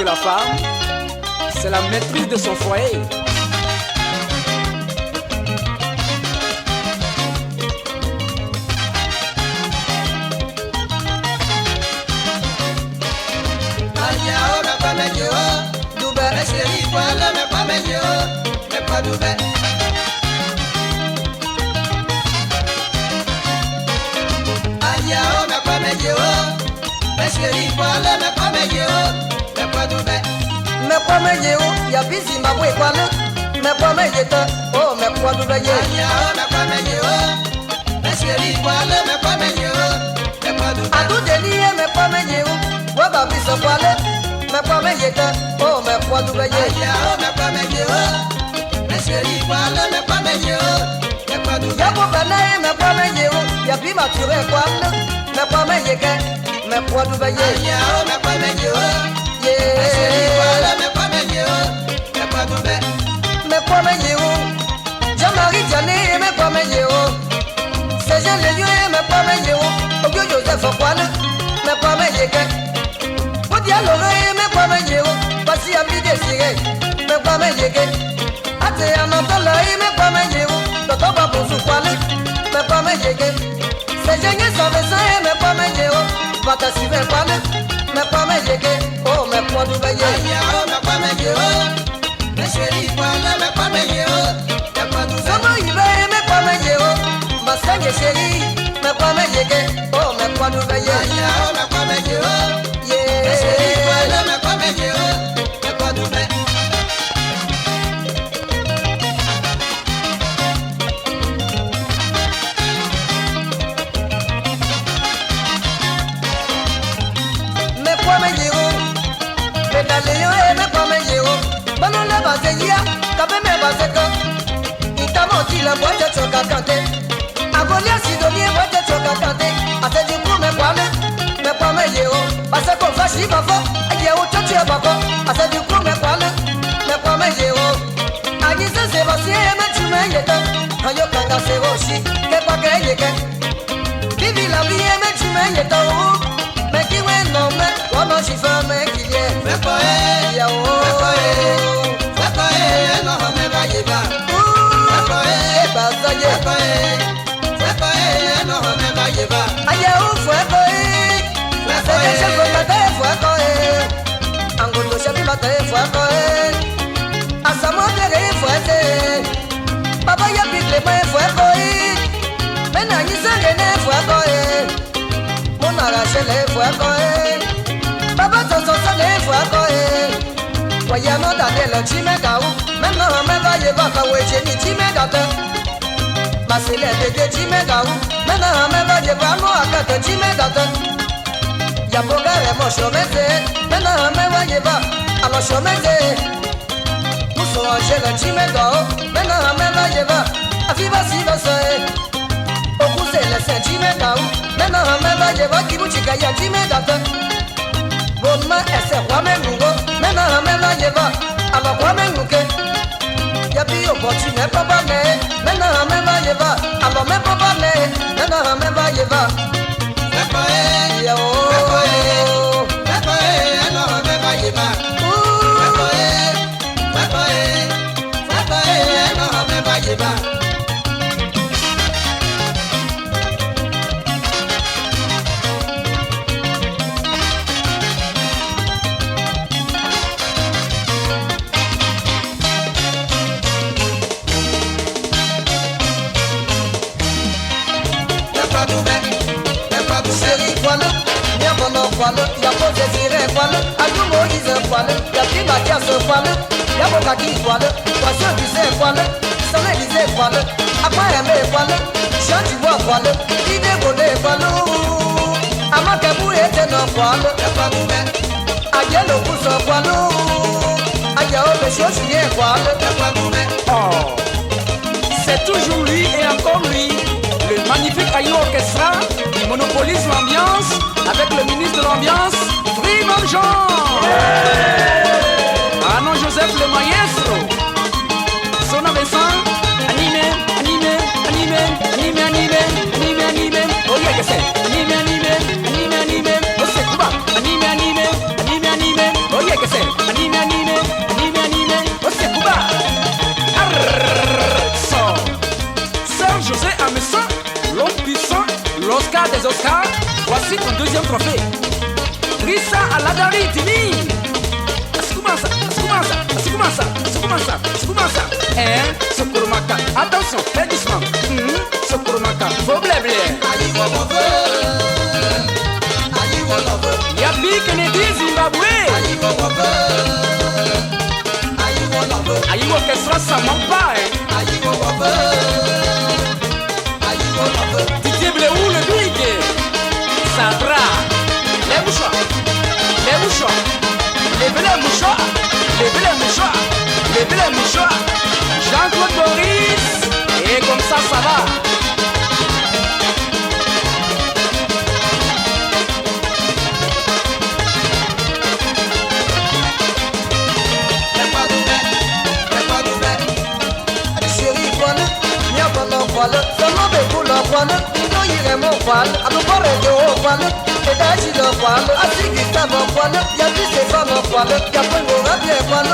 de la femme, c'est la maîtrise de son foyer. Me kwa me ye o ya busy ma boy kwa le me kwa me ye ta oh me kwa du ba ye ya o me kwa me ye o me sheri kwa le me kwa me ye o me kwa du adu de ni me kwa me ye o wa ba bi so kwa le me kwa me ye ta oh me kwa du ba ye ya o me kwa me ye o me sheri kwa le me kwa me ye o me kwa du ya bo ba na me kwa me ye o ya bi ma ture kwa le me kwa me ye ke me kwa du ba ye ya o me kwa me ye o me kwa me ye o Jean-Marie Diané me kwa me ye o Sergent Lélieu me kwa me ye o Obio Joseph Okwane me kwa me ye ke Odia Loré me kwa me ye o Basi Ami Desiré me kwa me ye ke Ate Anatola me kwa me ye o Toto Baboussou Kwane me kwa me ye ke Sergent Yesavesa me kwa me ye o Bata Sylvain Kwane me kwa me ye ke oh me kwa du ba ye ya o me kwa me ye o me sheri kwa la me kwa me ye o me kwa du sama ibe me kwa me ye o masanye sheri me kwa me ye ke oh me kwa du ba ye ya o me kwa me ye o ye me sheri kwa la me kwa me ye o me kwa du ba me kwa me ye o me dale yo me kwa me ye o bano le bazeya kabe me bazeko itamo ti la boite choka kante agolia sidonie boite choka kante ate du coup me kwa me ye o baseko fashi bafo aye o choche bako ate du coup me kwa me ye o ani se basie me tu me ye to ayo kanga se oshi ke pa ke ye ke vivi la vie me tu me ye to me ki we no me ono shi fa me ki ye me ko e ya o aye o fuego la se con mate fuego angondo se mi mate fuego asamo de fuego baba ya picle me fuego mena ni se ne fuego mona la se le fuego baba tonso se le fuego waya no Daniel chimega u mena me va llevar ka weche ni chimega te basile de chimega u mena me va llevar no akata chimega te ya bogare mo shomeze mena me va llevar a lo shomeze muso angela chimega u mena me va llevar a viva si va se okuse le se chimega u mena me va llevar kibuchika ya chimega te bonma ese kwa menungo mena me va llevar a lo kwa menuke ya bi o bochi me papa me mena me va llevar a lo me papa me mena me va llevar me pa ya o me pa no me va llevar me pa no me va llevar ya pose sire kwale ajumo ize kwale ya pinga kiaso kwale ya boka ki kwale wasio dise kwale sone dise kwale apa eme kwale shanti bo kwale ide gode kwale amake bu ete no kwale ya pagume aje lo kuso kwale aje o be shoshi ye kwale ya pagume Oh, c'est toujours lui et encore lui, le magnifique Aïno Orchestra qui monopolise l'ambiance avec le ministre de l'Ambiance, Freeman Jean. Arnaud Joseph le maestro. Sona Vincent, animé. Oh yeah, que c'est animé. Oh c'est Cuba, animé. Oh yeah, que c'est. les Oscars, voici ton deuxième trophée. Rissa Aladari Tini. Askumasa. Sokoromaka. Attention, fais doucement. Sokoromaka, faut blé. Yabi Kennedy Zimbabwe. Aïe orchestra, ça manque pas, hein. Didier Bléou, le big. Sabra. Les mouchoirs. Levez les mouchoirs. Jean-Claude Boris. Et comme ça va. Seulement des boules en poil, nous irons mon poil, à nous voir et au poil, et d'agir le poil, à Siggy en poil, y'a du Stéphane en poil, y'a pas de bien poil.